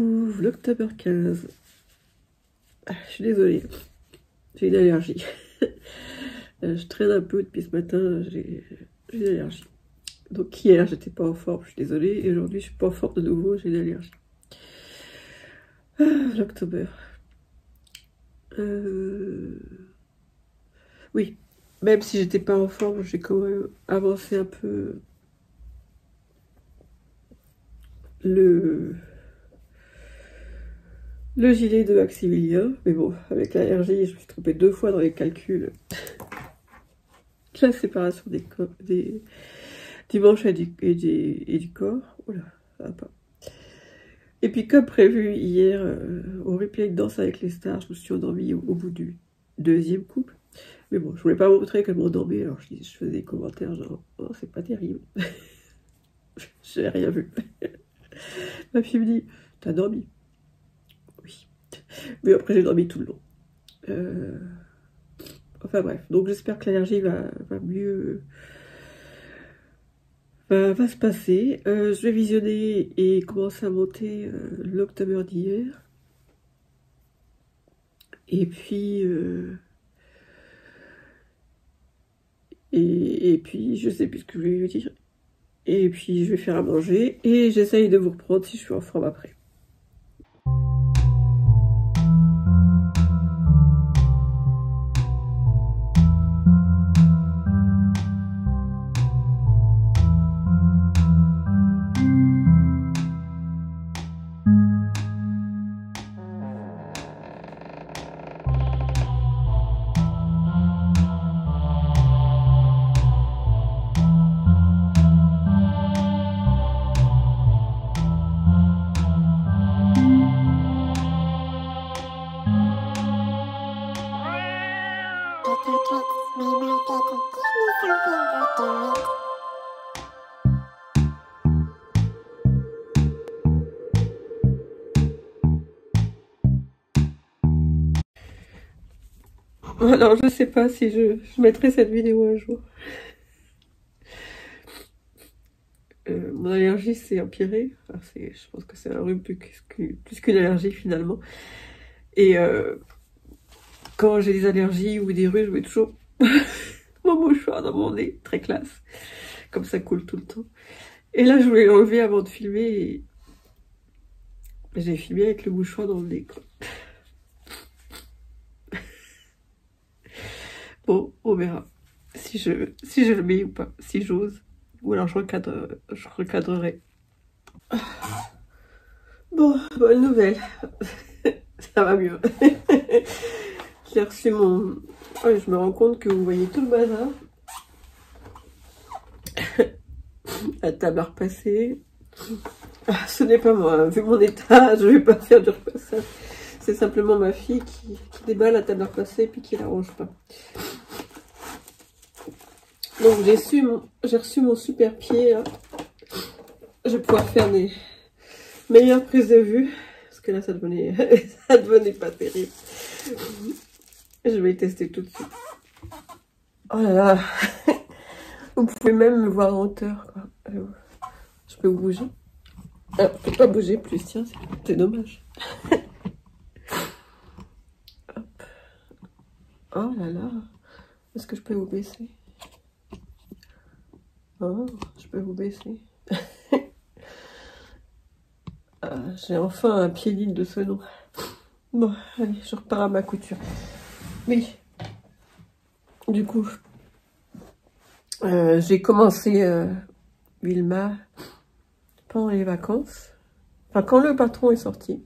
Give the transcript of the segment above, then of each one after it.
Coucou, Vlogtober 15. Je suis désolée, j'ai une allergie. Je traîne un peu depuis ce matin, j'ai une allergie. Donc hier, j'étais pas en forme, je suis désolée. Et aujourd'hui, je suis pas en forme de nouveau, j'ai une allergie. Vlogtober. Oui, même si j'étais pas en forme, j'ai quand même avancé un peu le gilet de Maximilien. Mais bon, avec l'allergie, je me suis trompée 2 fois dans les calculs. La séparation des manches et du corps. Oula, ça va pas. Et puis comme prévu hier, au replay de Danse avec les stars, je me suis endormie au bout du 2e couple. Mais bon, je voulais pas montrer qu'elle m'endormait, alors je faisais des commentaires genre « Oh, c'est pas terrible. » J'ai rien vu. Ma fille me dit « T'as dormi ?» Oui. Mais après j'ai dormi tout le long. Enfin bref, donc j'espère que l'allergie va mieux... va se passer. Je vais visionner et commencer à monter l'October d'hier. Et puis... Et puis, je sais plus ce que je vais vous dire. Et puis, je vais faire à manger. Et j'essaye de vous reprendre si je suis en forme après. Alors, je sais pas si je mettrai cette vidéo un jour. Mon allergie s'est empirée. Enfin, je pense que c'est un rhume plus qu'une allergie finalement. Et quand j'ai des allergies ou des rhumes, je mets toujours mon mouchoir dans mon nez, très classe. Comme ça coule tout le temps. Et là, je voulais l'enlever avant de filmer. Et j'ai filmé avec le mouchoir dans le nez, quoi. Bon, on verra si je le mets ou pas, si j'ose. Ou alors je recadrerai. Bon, bonne nouvelle. Ça va mieux. J'ai reçu mon... Ouais, je me rends compte que vous voyez tout le bazar. La table à repasser. Ce n'est pas moi, vu mon état, je vais pas faire du repassage. C'est simplement ma fille qui déballe la table à repasser et puis qui la range pas. Donc j'ai reçu mon super pied. Là. Je vais pouvoir faire des meilleures prises de vue. Parce que là, ça devenait pas terrible. Je vais tester tout de suite. Oh là là. Vous pouvez même me voir en hauteur, quoi. Je peux bouger. Ah, je peux pas bouger plus, tiens, c'est dommage. Hop. Oh là là. Est-ce que je peux vous baisser? Oh, je peux vous baisser. J'ai enfin un pied digne de ce nom. Bon, allez, je repars à ma couture. Oui. Du coup, j'ai commencé Wilma pendant les vacances. Enfin, quand le patron est sorti.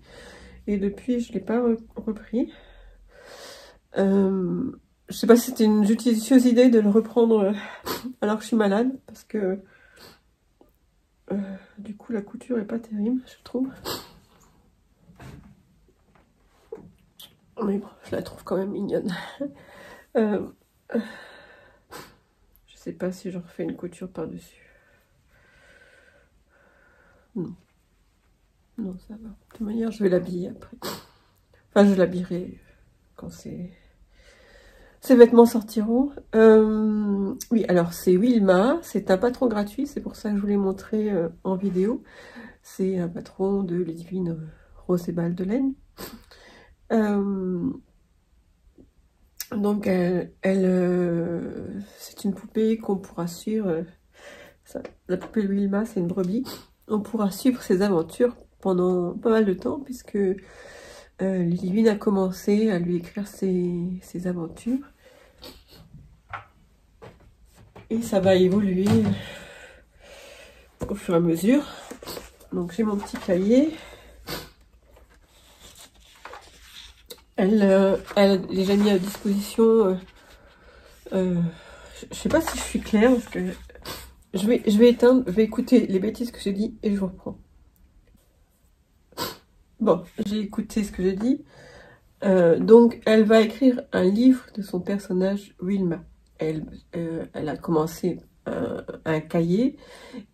Et depuis, je ne l'ai pas repris. Je sais pas si c'était une judicieuse idée de le reprendre alors que je suis malade. Parce que du coup, la couture est pas terrible, je trouve. Mais bon, je la trouve quand même mignonne. Je sais pas si je refais une couture par-dessus. Non. Non, ça va. De toute manière, je vais l'habiller après. Enfin, je l'habillerai quand ces vêtements sortiront. Oui, alors c'est Wilma. C'est un patron gratuit. C'est pour ça que je vous l'ai montré en vidéo. C'est un patron de Ludivine Rose et Madeleine. Donc c'est une poupée qu'on pourra suivre. La poupée Wilma, c'est une brebis. On pourra suivre ses aventures pendant pas mal de temps, puisque Ludivine a commencé à lui écrire ses aventures. Et ça va évoluer au fur et à mesure. Donc j'ai mon petit cahier. Elle a déjà mis à disposition. Je sais pas si je suis claire, parce que je vais éteindre, je vais écouter les bêtises que j'ai dit et je vous reprends. Bon, j'ai écouté ce que j'ai dit. Donc elle va écrire un livre de son personnage Wilma. Elle a commencé un cahier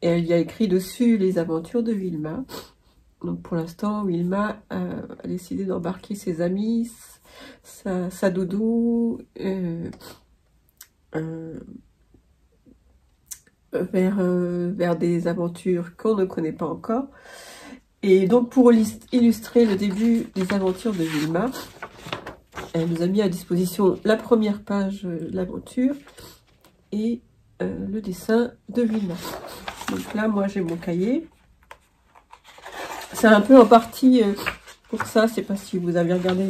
et elle y a écrit dessus les aventures de Wilma. Donc pour l'instant, Wilma a décidé d'embarquer ses amis, sa doudou, vers des aventures qu'on ne connaît pas encore. Et donc pour illustrer le début des aventures de Wilma, elle nous a mis à disposition la première page de l'aventure et le dessin de Wilma. Donc là, moi j'ai mon cahier. C'est un peu en partie pour ça, c'est pas si vous avez regardé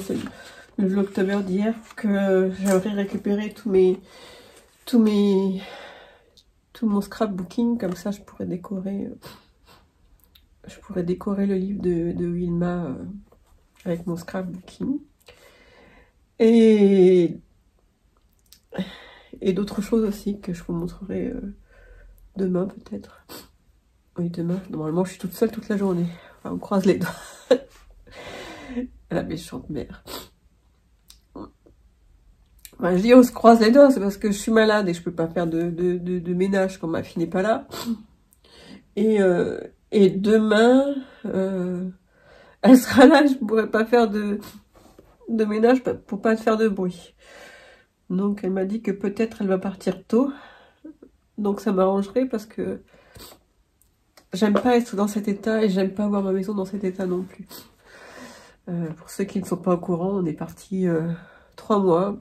le Vlogtober d'hier, que j'aimerais récupérer tout mon scrapbooking, comme ça je pourrais décorer le livre de Wilma avec mon scrapbooking. Et d'autres choses aussi que je vous montrerai demain peut-être. Oui, demain, normalement je suis toute seule toute la journée. Enfin, on croise les doigts. La méchante mère. Enfin, je dis on se croise les doigts, c'est parce que je suis malade et je peux pas faire de ménage quand ma fille n'est pas là. Et demain, elle sera là, je pourrais pas faire de ménage pour pas faire de bruit. Donc elle m'a dit que peut-être elle va partir tôt. Donc ça m'arrangerait parce que j'aime pas être dans cet état et j'aime pas avoir ma maison dans cet état non plus. Pour ceux qui ne sont pas au courant, on est parti 3 mois.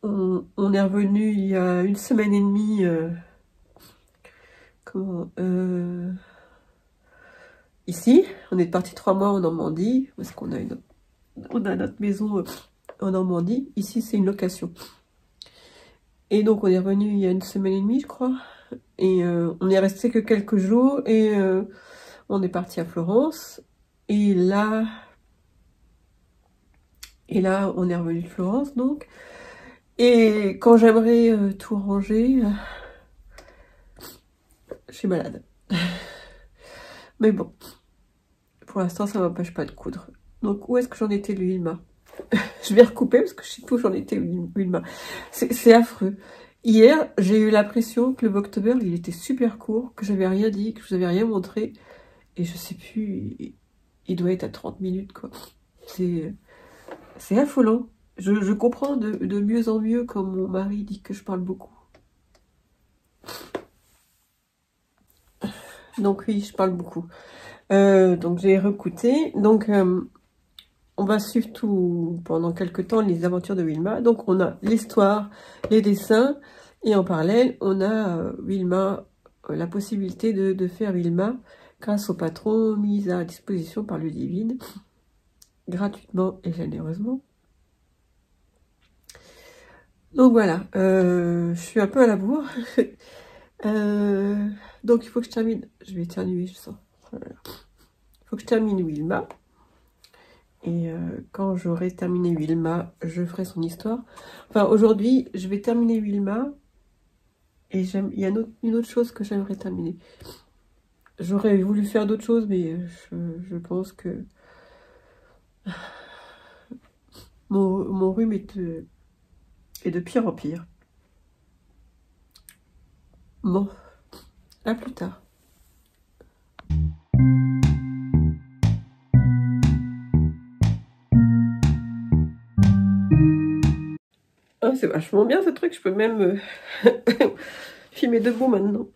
On est revenu il y a 1 semaine et demie. Ici, on est parti 3 mois en Normandie parce qu'on a notre maison en Normandie. Ici, c'est une location. Et donc, on est revenu il y a 1 semaine et demie, je crois. Et on est resté que quelques jours et on est parti à Florence. Et là, on est revenu de Florence, donc. Et quand j'aimerais tout ranger, je suis malade. Mais bon, pour l'instant, ça m'empêche pas de coudre. Donc, où est-ce que j'en étais, Wilma? Je vais recouper parce que je sais plus où j'en étais, Wilma. C'est affreux. Hier, j'ai eu l'impression que le Vlogtober, il était super court, que j'avais rien dit, que je vous avais rien montré. Et je sais plus, il doit être à 30 minutes, quoi. C'est affolant. Je comprends de mieux en mieux quand mon mari dit que je parle beaucoup. Donc oui, je parle beaucoup. Donc j'ai recouté. Donc on va suivre tout pendant quelques temps les aventures de Wilma. Donc on a l'histoire, les dessins, et en parallèle, on a Wilma, la possibilité de faire Wilma grâce au patron mis à disposition par Ludivine, gratuitement et généreusement. Donc voilà, je suis un peu à la bourre. Donc il faut que je termine. Je vais éternuer, je sens. Voilà. Il faut que je termine Wilma. Et quand j'aurai terminé Wilma, je ferai son histoire. Enfin, aujourd'hui, je vais terminer Wilma. Et il y a une autre chose que j'aimerais terminer. J'aurais voulu faire d'autres choses, mais je pense que mon rhume est de pire en pire. Bon, à plus tard. Ah, c'est vachement bien ce truc, je peux même filmer debout maintenant.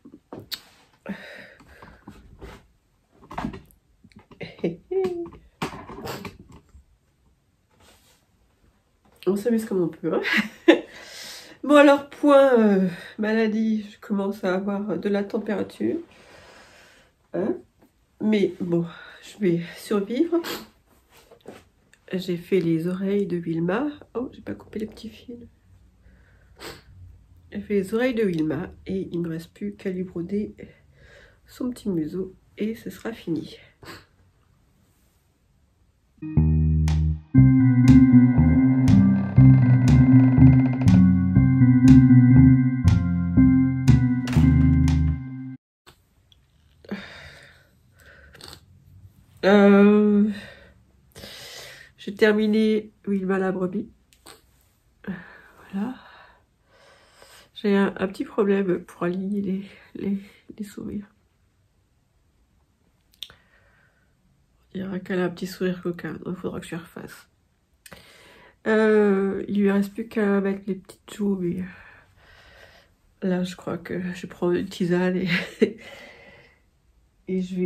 On s'amuse comme on peut. Hein. Bon alors, point maladie, je commence à avoir de la température. Hein. Mais bon, je vais survivre. J'ai fait les oreilles de Wilma. Oh, j'ai pas coupé les petits fils. J'ai fait les oreilles de Wilma et il me reste plus qu'à lui broder son petit museau et ce sera fini. J'ai terminé Wilma la brebis. Voilà. J'ai un petit problème pour aligner les sourires. Il y aura qu'elle a un petit sourire coquin, donc il faudra que je refasse. Il lui reste plus qu'à mettre les petites joues, mais là je crois que je prends une tisane et, et je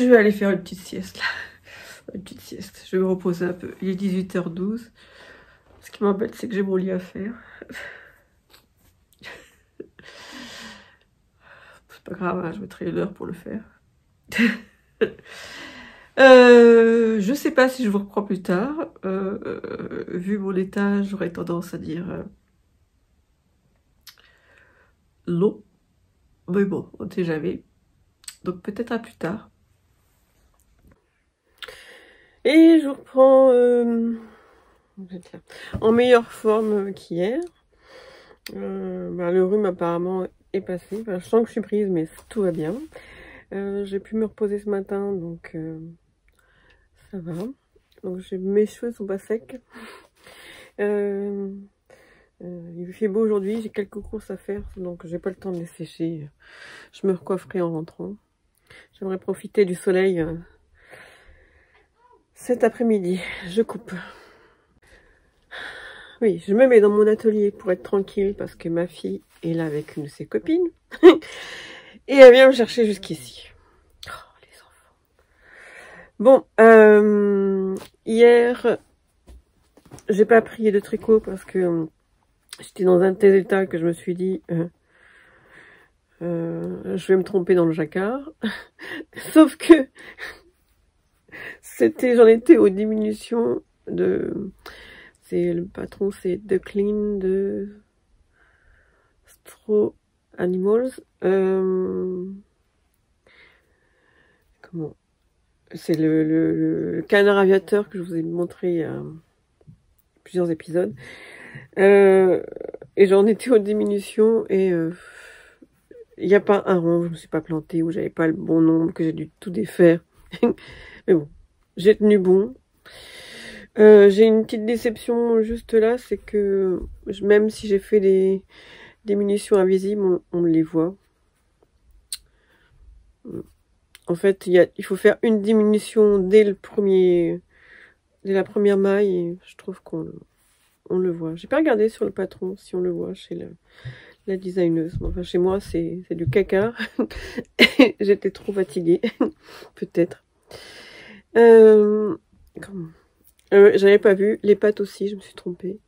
vais aller faire une petite sieste là. Une petite sieste, je vais me reposer un peu. Il est 18h12. Ce qui m'embête, c'est que j'ai mon lit à faire. C'est pas grave, hein, je mettrai une heure pour le faire. Je sais pas si je vous reprends plus tard. Vu mon état, j'aurais tendance à dire non. Mais bon, on ne sait jamais. Donc peut-être à plus tard. Et je vous reprends en meilleure forme qu'hier. Le rhume apparemment est passé. Enfin, je sens que je suis prise, mais tout va bien. J'ai pu me reposer ce matin, donc ça va. Donc mes cheveux sont pas secs. Il fait beau aujourd'hui, j'ai quelques courses à faire, donc j'ai pas le temps de les sécher. Je me recoifferai en rentrant. J'aimerais profiter du soleil cet après-midi. Je coupe. Oui, je me mets dans mon atelier pour être tranquille parce que ma fille est là avec une de ses copines. Et elle vient me chercher jusqu'ici. Oh, les enfants. Bon, hier, j'ai pas pris de tricot parce que j'étais dans un tel état que je me suis dit, je vais me tromper dans le jacquard. Sauf que j'en étais aux diminutions de... Le patron, c'est The Clean de Straw Animals. Comment? C'est le canard aviateur que je vous ai montré il y a plusieurs épisodes. Et j'en étais aux diminutions et il n'y a pas un rond, je me suis pas plantée, ou j'avais pas le bon nombre, que j'ai dû tout défaire. Mais bon, j'ai tenu bon. J'ai une petite déception juste là, c'est que même si j'ai fait des diminutions invisibles, on les voit. En fait, il faut faire une diminution dès la première maille, et je trouve qu'on le voit. J'ai pas regardé sur le patron si on le voit chez la designeuse. Enfin, chez moi, c'est du caca. J'étais trop fatiguée, peut-être. J'avais pas vu. Les pattes aussi, je me suis trompée.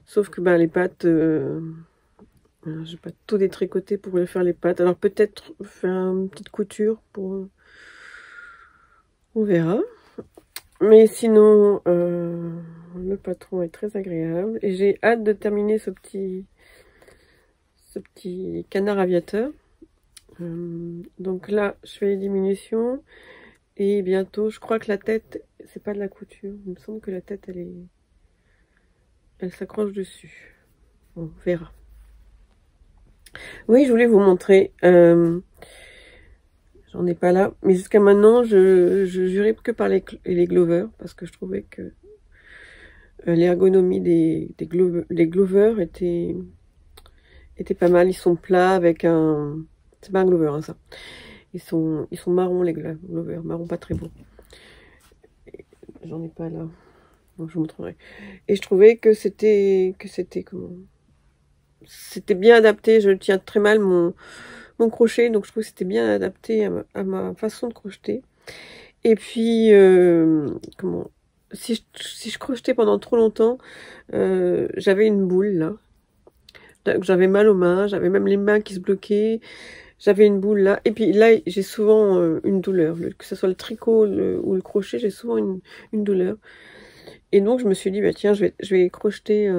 Sauf que les pattes, j'ai pas tout détricoté pour faire les pattes. Alors peut-être faire une petite couture pour... on verra. Mais sinon, le patron est très agréable. Et j'ai hâte de terminer ce petit canard aviateur. Donc là, je fais les diminutions. Et bientôt, je crois que la tête, c'est pas de la couture. Il me semble que la tête, elle s'accroche dessus. On verra. Oui, je voulais vous montrer. J'en ai pas là. Mais jusqu'à maintenant, je jurais que par les glovers. Parce que je trouvais que l'ergonomie des glovers était pas mal. Ils sont plats avec un... C'est pas un glover, hein, ça. Ils sont marrons, les glovers. Marron pas très beau. J'en ai pas là. Donc je vous montrerai. Et je trouvais que c'était comment... C'était bien adapté. Je tiens très mal mon crochet, donc je trouve que c'était bien adapté à ma façon de crocheter. Et puis, comment, si je crochetais pendant trop longtemps, j'avais une boule là. J'avais mal aux mains, j'avais même les mains qui se bloquaient. J'avais une boule là. Et puis là, j'ai souvent une douleur. Que ce soit le tricot ou le crochet, j'ai souvent une douleur. Et donc, je me suis dit, bah, tiens, je vais crocheter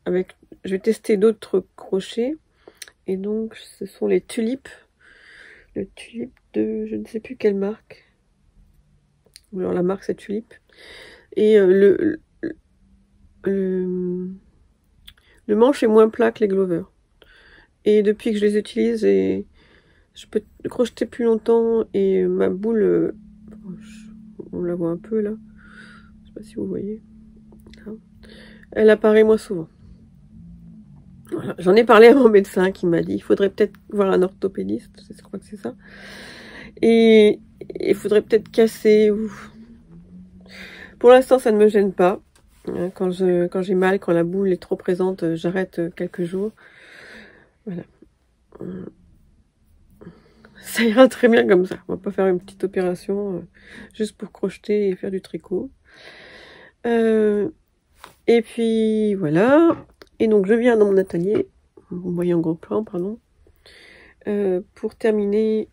je vais tester d'autres crochets. Et donc, ce sont les tulipes. Le tulipe de, je ne sais plus quelle marque. Ou alors la marque, c'est Tulipe. Et le manche est moins plat que les Glover. Et depuis que je les utilise, je peux crocheter plus longtemps. Et ma boule, on la voit un peu là. Je sais pas si vous voyez. Là. Elle apparaît moins souvent. Voilà. J'en ai parlé à mon médecin qui m'a dit il faudrait peut-être voir un orthopédiste. Je crois que c'est ça. Et il faudrait peut-être casser. Pour l'instant, ça ne me gêne pas. Quand j'ai mal, quand la boule est trop présente, j'arrête quelques jours. Voilà. Ça ira très bien comme ça. On va pas faire une petite opération juste pour crocheter et faire du tricot. Et puis voilà. Et donc je viens dans mon atelier. Vous voyez en gros plan, pardon. Pour terminer,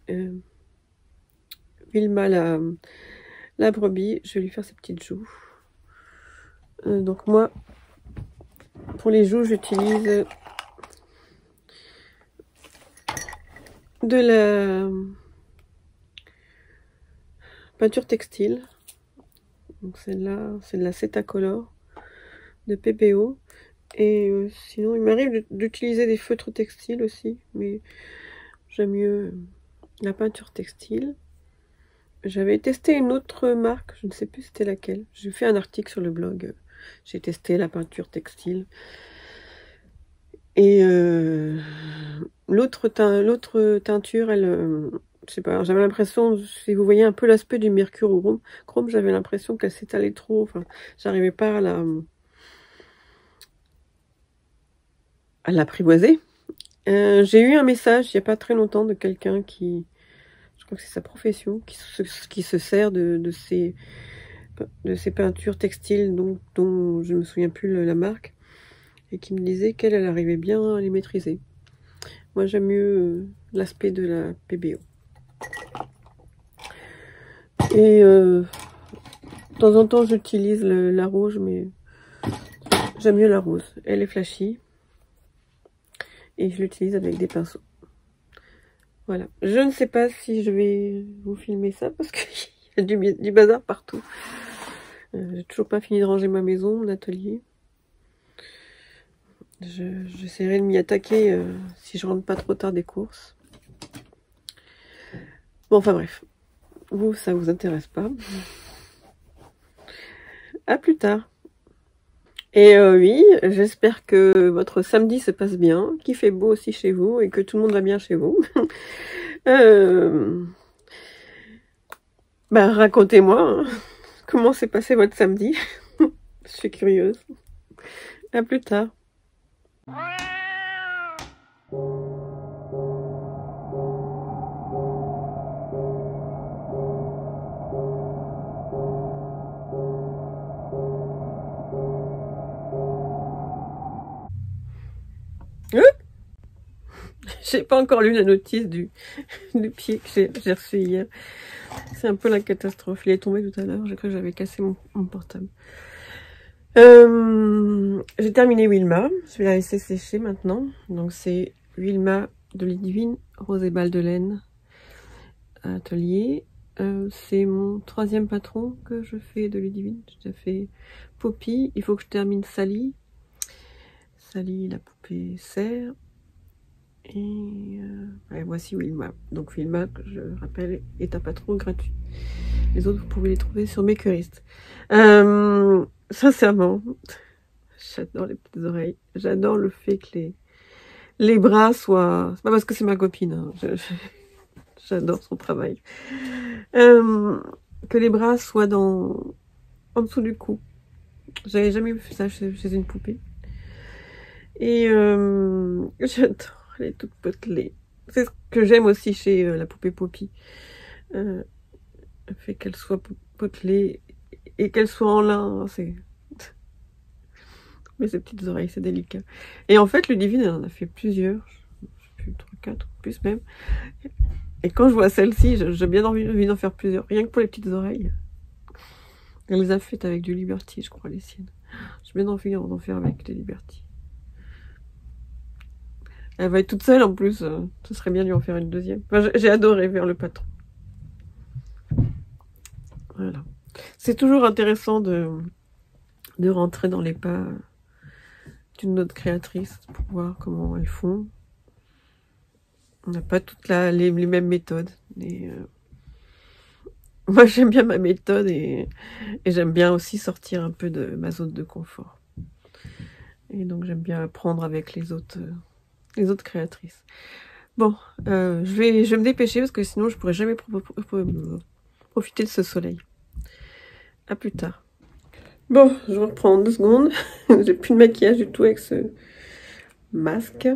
Wilma la brebis, je vais lui faire ses petites joues. Donc moi, pour les joues, j'utilise de la peinture textile. Donc celle-là, c'est de la Cetacolor de PPO. Et sinon, il m'arrive d'utiliser des feutres textiles aussi, mais j'aime mieux la peinture textile. J'avais testé une autre marque, je ne sais plus c'était laquelle. J'ai fait un article sur le blog. J'ai testé la peinture textile. Et l'autre teinture, elle, je sais pas, j'avais l'impression, si vous voyez un peu l'aspect du mercure chrome, j'avais l'impression qu'elle s'étalait trop. Enfin, j'arrivais pas à l'apprivoiser. J'ai eu un message il n'y a pas très longtemps de quelqu'un qui, je crois que c'est sa profession, qui se sert de ces peintures textiles dont je ne me souviens plus la marque, et qui me disait qu'elle arrivait bien à les maîtriser. Moi j'aime mieux l'aspect de la PBO. Et de temps en temps j'utilise la rouge, mais j'aime mieux la rose. Elle est flashy. Et je l'utilise avec des pinceaux. Voilà. Je ne sais pas si je vais vous filmer ça parce qu'il y a du bazar partout. J'ai toujours pas fini de ranger ma maison, mon atelier. J'essaierai de m'y attaquer si je rentre pas trop tard des courses. Bon, enfin bref. Vous, ça vous intéresse pas. À plus tard. Et oui, j'espère que votre samedi se passe bien, qu'il fait beau aussi chez vous et que tout le monde va bien chez vous. Bah, racontez-moi hein, comment s'est passé votre samedi. Je suis curieuse. À plus tard. J'ai pas encore lu la notice du pied que j'ai reçu hier. C'est un peu la catastrophe. Il est tombé tout à l'heure. J'ai cru que j'avais cassé mon portable. J'ai terminé Wilma. Je vais la laisser sécher maintenant. Donc c'est Wilma de Ludivine, Rose et Balles de laine atelier. C'est mon 3e patron que je fais de Ludivine. J'ai déjà fait Poppy. Il faut que je termine Sally. Sally, la poupée serre. Et ouais, voici Wilma. Donc Wilma, que je rappelle, est un patron gratuit. Les autres, vous pouvez les trouver sur Makerist. Sincèrement, j'adore les petites oreilles. J'adore le fait que les bras soient... C'est pas parce que c'est ma copine. Hein. J'adore son travail. Que les bras soient en dessous du cou. J'avais jamais vu ça chez une poupée. Et j'adore. Elle est toute potelée. C'est ce que j'aime aussi chez la poupée Poppy. Le fait qu'elle soit potelée et qu'elle soit en lin, c'est... Mais ses petites oreilles, c'est délicat. Et en fait, Ludivine, elle en a fait plusieurs. Je sais plus, 3, 4, plus même. Et quand je vois celle-ci, j'ai bien envie d'en faire plusieurs. Rien que pour les petites oreilles. Elle les a faites avec du Liberty, je crois, les siennes. J'ai bien envie d'en faire avec des Liberty. Elle va être toute seule en plus. Ce serait bien de lui en faire une deuxième. Enfin, j'ai adoré faire le patron. Voilà. C'est toujours intéressant de rentrer dans les pas d'une autre créatrice pour voir comment elles font. On n'a pas toutes les mêmes méthodes. Et, moi, j'aime bien ma méthode et j'aime bien aussi sortir un peu de ma zone de confort. Et donc, j'aime bien apprendre avec les autres créatrices. Bon, je vais me dépêcher parce que sinon, je pourrais jamais profiter de ce soleil. À plus tard. Bon, je reprends en 2 secondes. J'ai plus de maquillage du tout avec ce masque.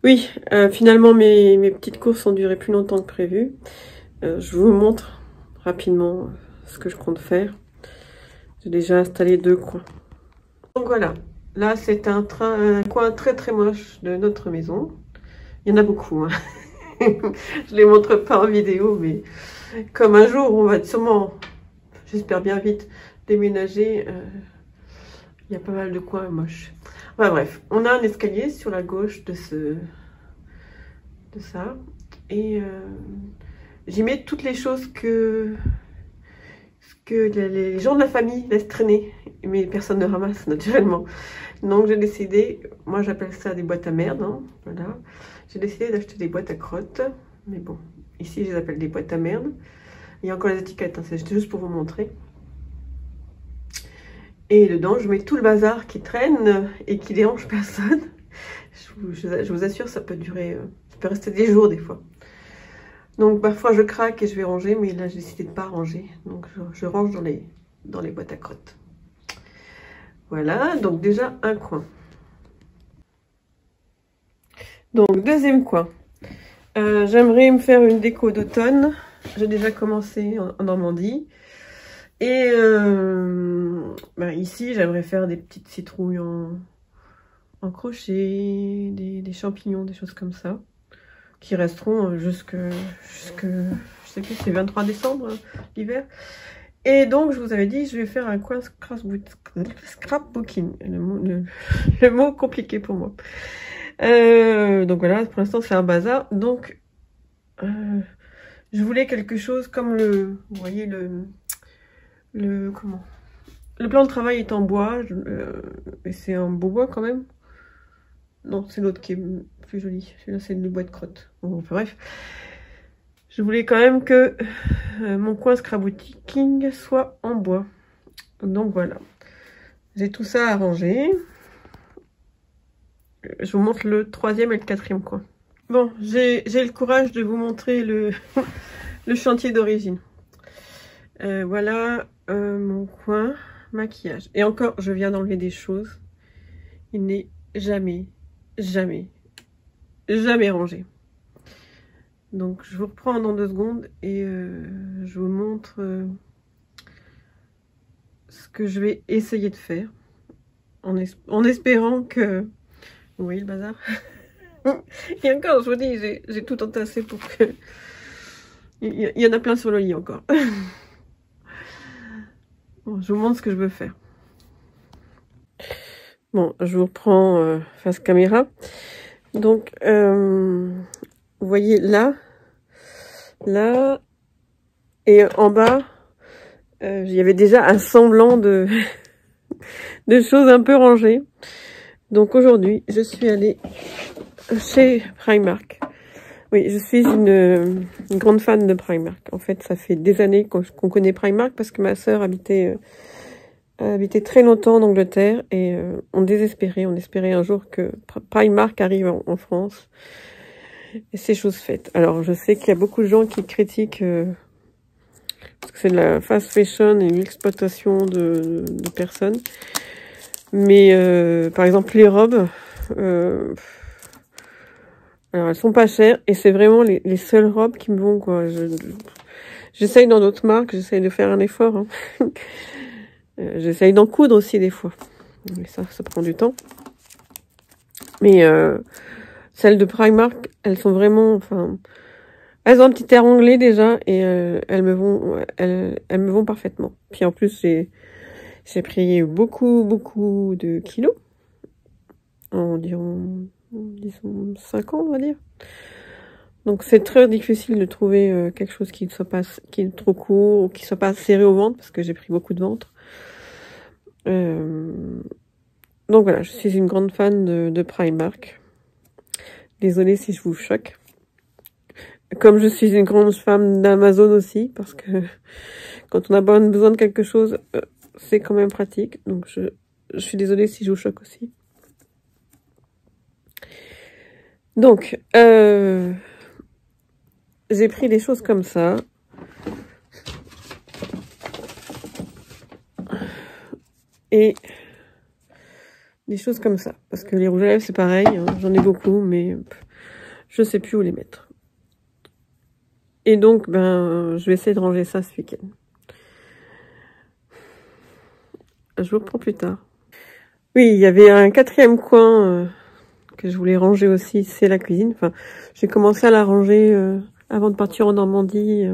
Oui, finalement mes petites courses ont duré plus longtemps que prévu. Je vous montre rapidement ce que je compte faire. J'ai déjà installé 2 coins. Donc voilà, là c'est un coin très très moche de notre maison. Il y en a beaucoup, hein. Je les montre pas en vidéo, mais comme un jour on va sûrement, j'espère bien vite, déménager, il y a pas mal de coins moches. Enfin bref, on a un escalier sur la gauche de ça, et j'y mets toutes les choses que les gens de la famille laissent traîner, mais personne ne ramasse naturellement. Donc j'ai décidé, moi j'appelle ça des boîtes à merde, hein, voilà. J'ai décidé d'acheter des boîtes à crottes, mais bon, ici je les appelle des boîtes à merde. Il y a encore les étiquettes, hein, c'est juste pour vous montrer. Et dedans, je mets tout le bazar qui traîne et qui dérange personne. Je vous assure, ça peut durer, ça peut rester des jours des fois. Donc parfois je craque et je vais ranger, mais là j'ai décidé de ne pas ranger. Donc je range dans les boîtes à crottes. Voilà, donc déjà un coin. Donc deuxième coin. J'aimerais me faire une déco d'automne. J'ai déjà commencé en Normandie. Et ici, j'aimerais faire des petites citrouilles en crochet, des champignons, des choses comme ça, qui resteront jusque je sais plus, c'est 23 décembre, l'hiver. Et donc, je vous avais dit, je vais faire un coin scrapbooking, le mot compliqué pour moi. Donc voilà, pour l'instant, c'est un bazar. Donc, je voulais quelque chose comme vous voyez, le plan de travail est en bois, et c'est un beau bois quand même. Non, c'est l'autre qui est plus joli. Celui-là, c'est le bois de crotte. Bon, bref. Je voulais quand même que mon coin scrapbooking soit en bois. Donc voilà. J'ai tout ça arrangé. Je vous montre le 3e et le 4e coin. Bon, j'ai le courage de vous montrer le chantier d'origine. Voilà mon coin maquillage. Et encore, je viens d'enlever des choses. Il n'est jamais rangé. Donc je vous reprends dans 2 secondes et je vous montre ce que je vais essayer de faire en espérant que... Vous voyez le bazar. Et encore, je vous dis, j'ai tout entassé pour que... Il y en a plein sur le lit encore. Bon, je vous montre ce que je veux faire. Bon, je vous reprends face caméra. Donc, vous voyez là, et en bas, il y avait déjà un semblant de choses un peu rangées. Donc aujourd'hui, je suis allée chez Primark. Oui, je suis une grande fan de Primark. En fait, ça fait des années qu'on connaît Primark parce que ma sœur habitait très longtemps en Angleterre et on espérait un jour que Primark arrive en France. Et c'est chose faite. Alors, je sais qu'il y a beaucoup de gens qui critiquent parce que c'est de la fast fashion et l'exploitation de personnes. Mais par exemple, les robes, Alors elles sont pas chères et c'est vraiment les seules robes qui me vont quoi. J'essaye dans d'autres marques, j'essaye de faire un effort. Hein. J'essaye d'en coudre aussi des fois. Mais ça prend du temps. Mais celles de Primark, elles sont vraiment, enfin, elles ont un petit air anglais déjà et elles me vont parfaitement. Puis en plus j'ai pris beaucoup de kilos, disons 5 ans on va dire. Donc c'est très difficile de trouver quelque chose qui est trop court ou qui soit pas serré au ventre parce que j'ai pris beaucoup de ventre. Donc voilà, je suis une grande fan de Primark. Désolée si je vous choque. Comme je suis une grande fan d'Amazon aussi, parce que quand on a besoin de quelque chose, c'est quand même pratique. Donc je suis désolée si je vous choque aussi. Donc, j'ai pris des choses comme ça. Et des choses comme ça. Parce que les rouges à lèvres, c'est pareil. Hein, j'en ai beaucoup, mais je sais plus où les mettre. Et donc, je vais essayer de ranger ça ce week-end. Je vous reprends plus tard. Oui, il y avait un 4e coin que je voulais ranger aussi, c'est la cuisine. Enfin, j'ai commencé à la ranger avant de partir en Normandie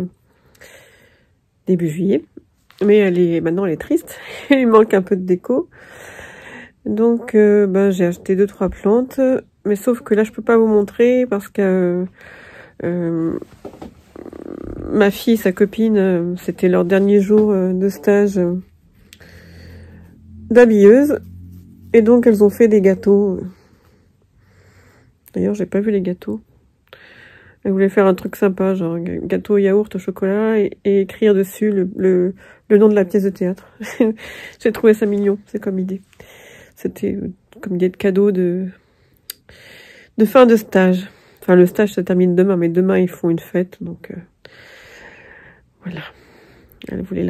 début juillet. Mais maintenant elle est triste. Il lui manque un peu de déco. Donc j'ai acheté 2-3 plantes. Mais sauf que là je peux pas vous montrer parce que ma fille, sa copine, c'était leur dernier jour de stage d'habilleuse. Et donc elles ont fait des gâteaux. D'ailleurs j'ai pas vu les gâteaux. Elle voulait faire un truc sympa, genre gâteau yaourt au chocolat et écrire dessus le nom de la pièce de théâtre. J'ai trouvé ça mignon, c'est comme idée. C'était comme idée de cadeau de fin de stage. Enfin, le stage se termine demain, mais demain ils font une fête, donc voilà. Elle voulait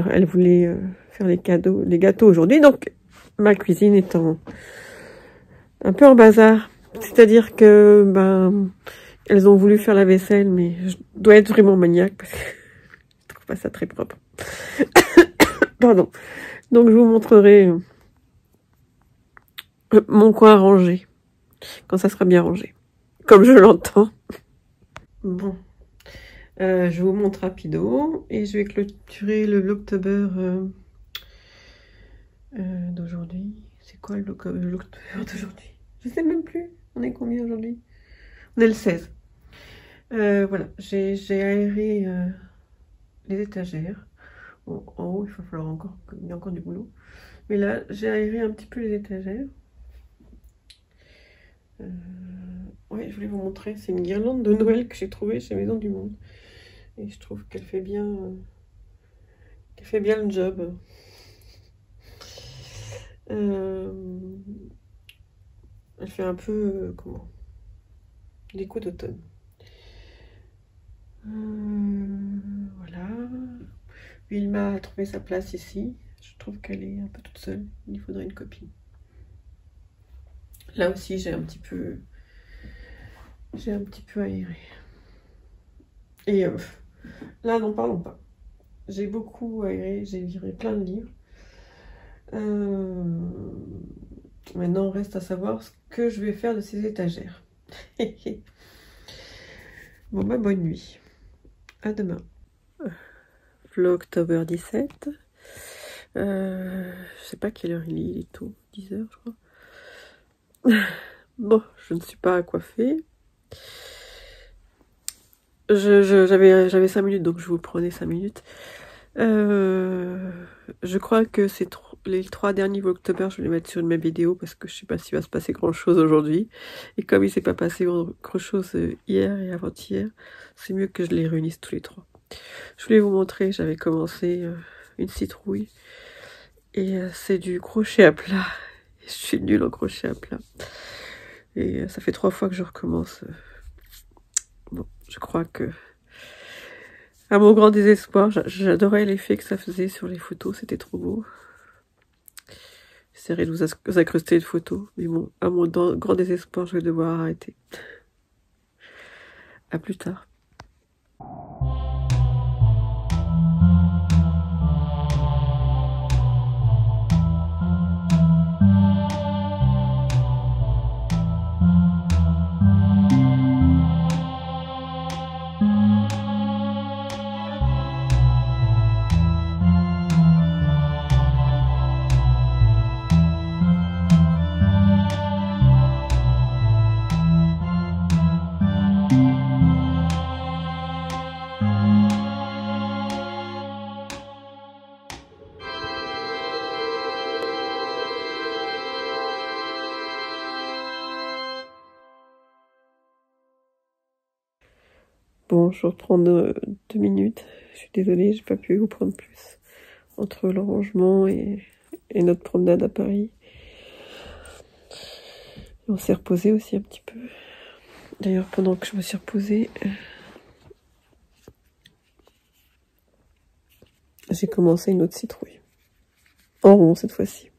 faire les gâteaux aujourd'hui, donc ma cuisine est un peu en bazar. C'est-à-dire que elles ont voulu faire la vaisselle, mais je dois être vraiment maniaque parce que je trouve pas ça très propre. Pardon. Donc je vous montrerai mon coin rangé quand ça sera bien rangé, comme je l'entends. Bon, je vous montre rapido et je vais clôturer le Vlogtober d'aujourd'hui. C'est quoi le Vlogtober d'aujourd'hui? Je sais même plus. On est combien aujourd'hui? On est le 16. Voilà, j'ai aéré les étagères. Bon, en haut, il va falloir il y a encore du boulot. Mais là, j'ai aéré un petit peu les étagères. Oui, je voulais vous montrer. C'est une guirlande de Noël que j'ai trouvée chez Maison du Monde. Et je trouve qu'elle fait bien le job. Elle fait un peu, déco d'automne. Voilà. Wilma a trouvé sa place ici. Je trouve qu'elle est un peu toute seule. Il faudrait une copine. Là aussi, j'ai un petit peu aéré. Et là, n'en parlons pas. J'ai beaucoup aéré, j'ai viré plein de livres. Maintenant, reste à savoir ce que je vais faire de ces étagères. Bon, bonne nuit. À demain. Vlogtober 17. Je sais pas quelle heure il est tôt. 10h, je crois. Bon, je ne suis pas coiffée. J'avais 5 minutes, donc je vous prenais 5 minutes. Je crois que les 3 derniers Vlogtober, je vais les mettre sur mes vidéos parce que je sais pas s'il va se passer grand chose aujourd'hui. Et comme il s'est pas passé grand chose hier et avant-hier, c'est mieux que je les réunisse tous les 3. Je voulais vous montrer, j'avais commencé une citrouille. Et c'est du crochet à plat. Je suis nulle en crochet à plat. Et ça fait 3 fois que je recommence. Bon, je crois que, à mon grand désespoir, j'adorais l'effet que ça faisait sur les photos, c'était trop beau. J'essaierai de vous incruster une photo, mais bon, à mon grand désespoir, je vais devoir arrêter. À plus tard. Bon, je reprends 2 minutes. Je suis désolée, j'ai pas pu vous prendre plus. Entre le rangement et notre promenade à Paris. Et on s'est reposé aussi un petit peu. D'ailleurs, pendant que je me suis reposée, j'ai commencé une autre citrouille. En rond cette fois-ci.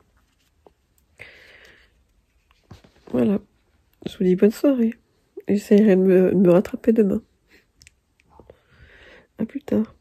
Voilà. Je vous dis bonne soirée. J'essaierai de me rattraper demain. À plus tard.